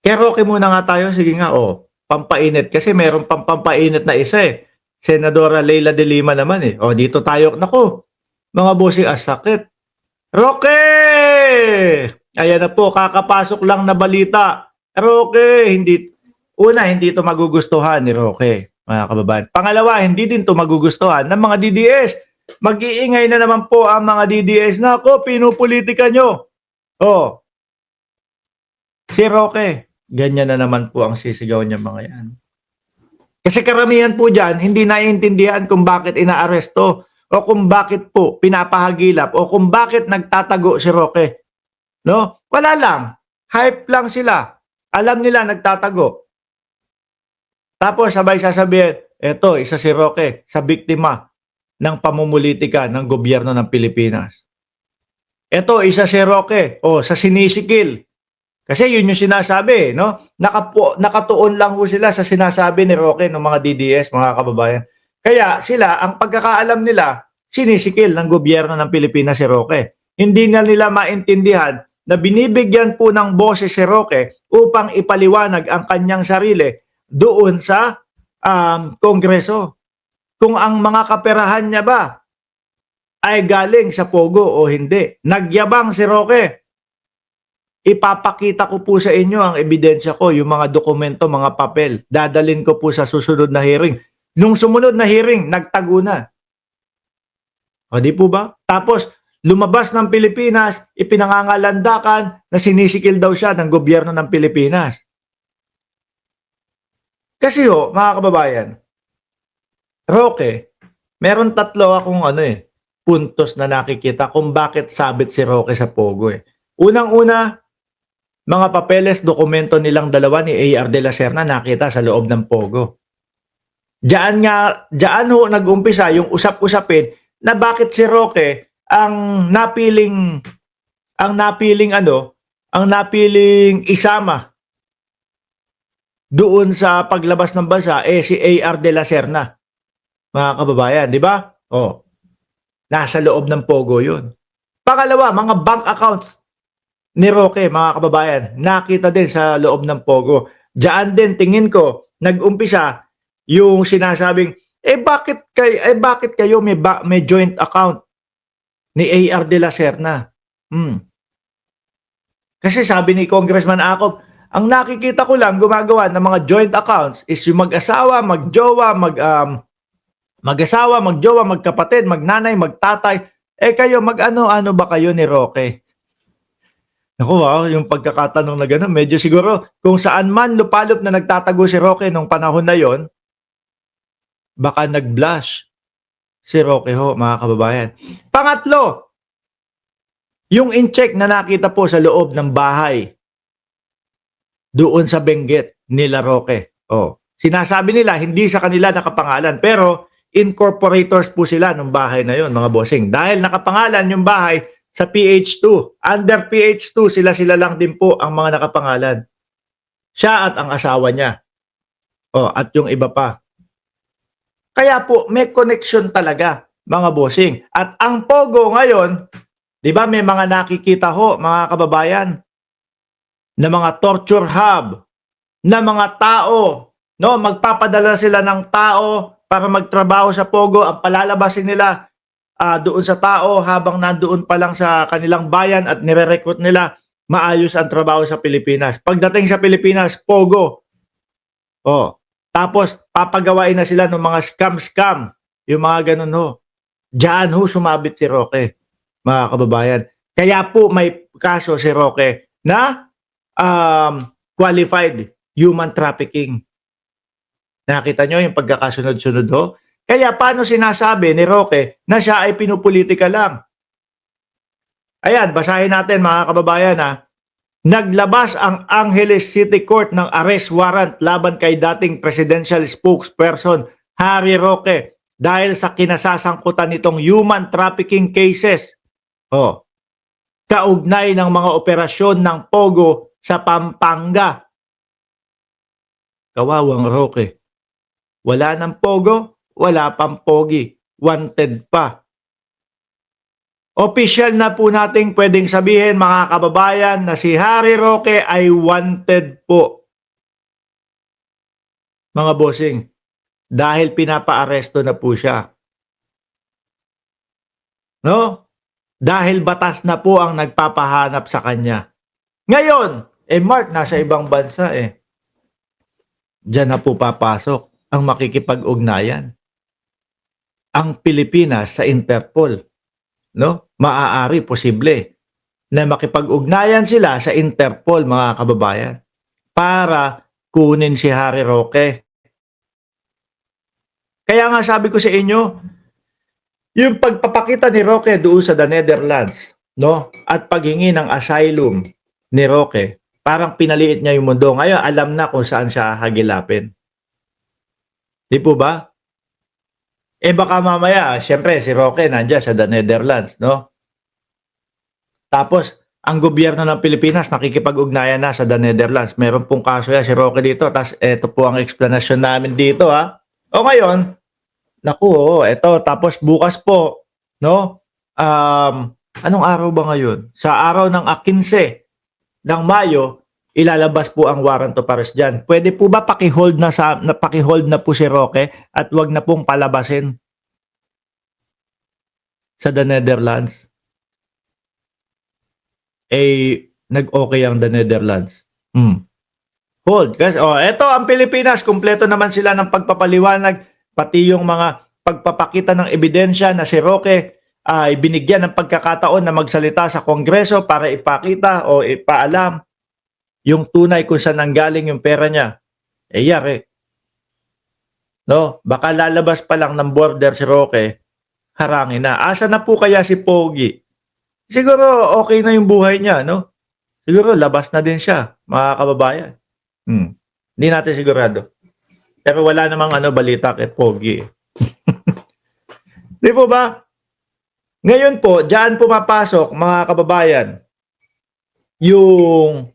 Karaoke muna nga tayo, sige nga, oh. Pampainit kasi meron pang pampainit na isa eh. Senadora Leila de Lima naman eh. Oh, dito tayo. Naku, mga bossing, sakit. Roque! Ayan na po, kakapasok lang na balita. Roque, hindi to magugustuhan ni Roque, mga kababayan. Pangalawa, hindi din to magugustuhan ng mga DDS. Mag-iingay na naman po ang mga DDS. Nako, pinupolitika nyo. Oh, si Roque, ganyan na naman po ang sisigaw niya mga yan. Kasi karamihan po dyan, hindi naiintindihan kung bakit inaaresto o kung bakit po pinapahagilap o kung bakit nagtatago si Roque. No? Wala lang. Hype lang sila. Alam nila nagtatago. Tapos sabay sasabihin, eto, isa si Roque sa biktima ng pamumulitika ng gobyerno ng Pilipinas. Eto, isa si Roque sa sinisikil. Kasi yun yung sinasabi, no? Nakatuon lang ho sila sa sinasabi ni Roque ng mga DDS, mga kababayan. Kaya sila, ang pagkakaalam nila, sinisikil ng gobyerno ng Pilipinas si Roque. Hindi na nila maintindihan na binibigyan po ng boses si Roque upang ipaliwanag ang kanyang sarili doon sa Kongreso. Kung ang mga kaperahan niya ba ay galing sa Pogo o hindi. Nagyabang si Roque. Ipapakita ko po sa inyo ang ebidensya ko, yung mga dokumento, mga papel. Dadalin ko po sa susunod na hearing. Nung sumunod na hearing, nagtago na. O di po ba? Tapos, lumabas ng Pilipinas, ipinangangalandakan na sinisikil daw siya ng gobyerno ng Pilipinas. Kasi mga kababayan, Roque, meron tatlo akong puntos na nakikita kung bakit sabit si Roque sa Pogo eh. Unang-una, mga papeles, dokumento nilang dalawa ni A.R. de la Serna nakita sa loob ng Pogo. Diyan ho nag-umpisa yung usap-usapin na bakit si Roque ang napiling isama doon sa paglabas ng bansa si A.R. de la Serna. Mga kababayan, di ba? Nasa loob ng Pogo yun. Pangalawa, mga bank accounts ni Roque, mga kababayan, nakita din sa loob ng Pogo. Diyan din, tingin ko, nag-umpisa yung sinasabing, bakit kayo may joint account ni A.R. de la Serna? Kasi sabi ni Congressman Acop, ang nakikita ko lang gumagawa ng mga joint accounts is yung mag-asawa, mag-jowa, mag-asawa, mag-jowa, magkapatid, magnanay, magtatay. Kayo, mag-ano-ano ba kayo ni Roque? Naku, yung pagkakatanong na gano'n, medyo siguro kung saan man lupalop na nagtatago si Roque nung panahon na yon, baka nag-blush si Roque ho, mga kababayan. Pangatlo, yung in-check na nakita po sa loob ng bahay doon sa Benguet nila Roque. Sinasabi nila, hindi sa kanila nakapangalan, pero incorporators po sila ng bahay na yon, mga bossing. Dahil nakapangalan yung bahay sa PH2. Under PH2, sila lang din po ang mga nakapangalan. Siya at ang asawa niya. At yung iba pa. Kaya po, may connection talaga, mga bossing. At ang Pogo ngayon, di ba may mga nakikita ho, mga kababayan, na mga torture hub, na mga tao, no, magpapadala sila ng tao para magtrabaho sa Pogo, ang palalabasin nila doon sa tao habang nandoon pa lang sa kanilang bayan at nire-recruit nila, maayos ang trabaho sa Pilipinas. Pagdating sa Pilipinas, Pogo. Tapos papagawain na sila ng mga scam, yung mga ganun ho. Diyan ho sumabit si Roque, mga kababayan. Kaya po may kaso si Roque na qualified human trafficking. Nakita nyo yung pagkakasunod-sunod ho? Kaya paano sinasabi ni Roque na siya ay pinupolitika lang? Ayan, basahin natin mga kababayan Naglabas ang Angeles City Court ng arrest warrant laban kay dating presidential spokesperson Harry Roque dahil sa kinasasangkutan nitong human trafficking cases. Kaugnay ng mga operasyon ng Pogo sa Pampanga. Kawawang Roque. Wala ng Pogo, wala pang Pogi. Wanted pa. Official na po nating pwedeng sabihin mga kababayan na si Harry Roque ay wanted po, mga bossing, dahil pinapaaresto na po siya. No? Dahil batas na po ang nagpapahanap sa kanya. Ngayon, Mark, nasa ibang bansa eh. Diyan na po papasok ang makikipag-ugnayan. Ang Pilipinas sa Interpol. No? Maaari, posible, na makipag-ugnayan sila sa Interpol, mga kababayan, para kunin si Harry Roque. Kaya nga sabi ko sa inyo, yung pagpapakita ni Roque doon sa the Netherlands, no? At paghingi ng asylum ni Roque, parang pinaliit niya yung mundo. Ngayon, alam na kung saan siya hagilapin. Di po ba? Baka mamaya, syempre, si Roque nandiyan sa the Netherlands, no? Tapos, ang gobyerno ng Pilipinas nakikipag-ugnayan na sa the Netherlands. Meron pong kaso yan si Roque dito. Tapos, eto po ang explanation namin dito, ha? O ngayon, naku, eto, tapos bukas po, no? Anong araw ba ngayon? Sa araw ng 15 ng Mayo, ilalabas po ang warrant of arrest diyan. Pwede po ba paki-hold na po si Roque at wag na pong palabasin sa the Netherlands? Nag-okay ang the Netherlands. Hold. Kasi, eto ang Pilipinas, kumpleto naman sila ng pagpapaliwanag, pati yung mga pagpapakita ng ebidensya na si Roque ay binigyan ng pagkakataon na magsalita sa Kongreso para ipakita o ipaalam yung tunay kung saan nanggaling yung pera niya. Yari. No? Baka lalabas pa lang ng border si Roque, harangin na. Asa na po kaya si Pogi? Siguro okay na yung buhay niya, no? Siguro labas na din siya, mga kababayan. Hindi natin sigurado. Pero wala namang balita kay Pogi. Di po ba? Ngayon po, diyan pumapasok, mga kababayan, yung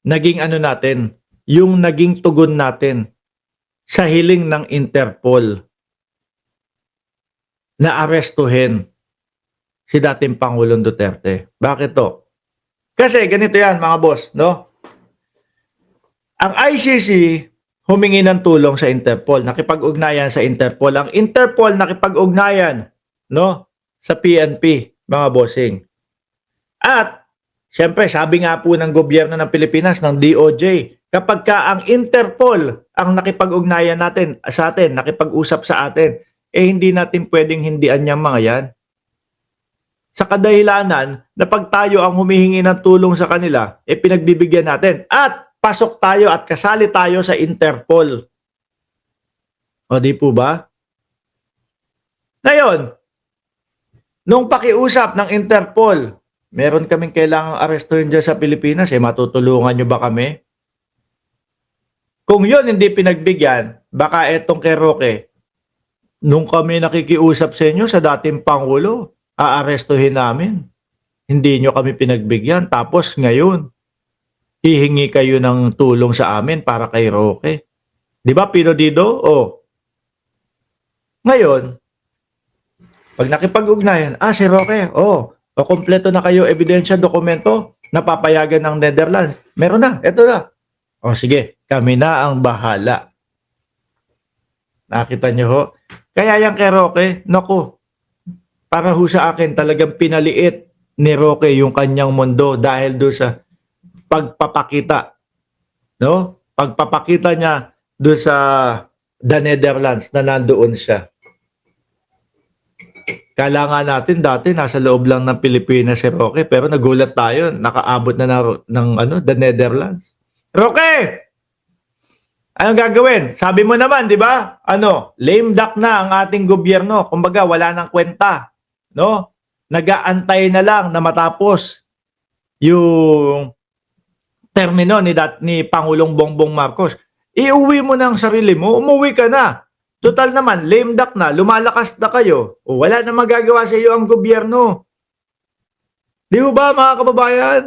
naging natin, yung naging tugon natin sa hiling ng Interpol na arestuhin si dating Pangulong Duterte. Bakit to? Kasi ganito yan, mga boss, no? Ang ICC humingi ng tulong sa Interpol, nakipag-ugnayan sa Interpol. Ang Interpol nakipag-ugnayan, no, sa PNP, mga bossing. At siyempre, sabi nga po ng gobyerno ng Pilipinas, ng DOJ, kapag ka ang Interpol ang nakipag-ugnayan natin sa atin, nakipag-usap sa atin, hindi natin pwedeng hindian niyang mga yan. Sa kadahilanan na pag tayo ang humihingi ng tulong sa kanila, pinagbibigyan natin. At pasok tayo at kasali tayo sa Interpol. O di po ba? Ngayon, nung pakiusap ng Interpol, meron kaming kailangang arestuhin dyan sa Pilipinas, matutulungan nyo ba kami? Kung yun hindi pinagbigyan, baka etong kay Roque, nung kami nakikiusap sa inyo sa dating Pangulo, aarestuhin namin. Hindi nyo kami pinagbigyan. Tapos ngayon, hihingi kayo ng tulong sa amin para kay Roque. Di ba, Pino Dido? Ngayon, pag nakipag-ugnayan, si Roque, kompleto na kayo, ebidensya, dokumento, napapayagan ng Netherlands. Meron na, eto na. Sige, kami na ang bahala. Nakita nyo ho? Kaya yan kay Roque, naku, para ho sa akin, talagang pinaliit ni Roque yung kanyang mundo dahil doon sa pagpapakita. No? Pagpapakita niya doon sa the Netherlands na nandoon siya. Kala nga natin dati nasa loob lang ng Pilipinas si Roque, pero nagulat tayo, nakaabot na ng the Netherlands. Roque! Anong gagawin? Sabi mo naman, di ba? Lame duck na ang ating gobyerno. Kumbaga, wala nang kwenta. No? Nag-aantay na lang na matapos yung termino ni Pangulong Bongbong Marcos. Iuwi mo na ang sarili mo, umuwi ka na. Total naman, lame duck na, lumalakas na kayo. Wala na magagawa sa iyo ang gobyerno. Di ba, mga kababayan?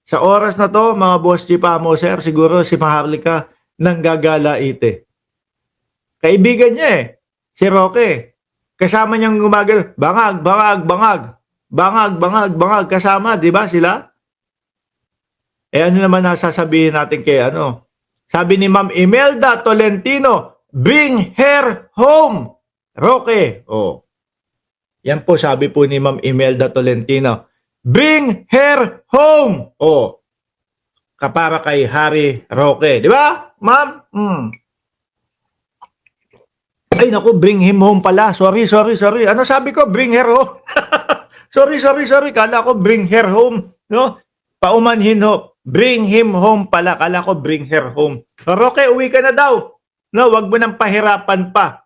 Sa oras na to, mga boss Chief Amoser, siguro si Maharlika nanggagala ite. Kaibigan niya si Roque. Kasama niyang gumagano, bangag, bangag, bangag. Bangag, bangag, bangag. Kasama, di ba sila? Eh ano naman nasasabihin natin kay ano? Sabi ni Ma'am Imelda Tolentino, bring her home. Roque. Oh. Yan po sabi po ni Ma'am Imelda Tolentino. Bring her home. Oh. Kapara kay Harry Roque. Di ba? Ma'am? Ay naku, bring him home pala. Sorry. Ano sabi ko? Bring her home. sorry. Kala ko bring her home. No? Paumanhin ho. Bring him home pala. Kala ko bring her home. Roque, uwi ka na daw. No, wag mo nang pahirapan pa.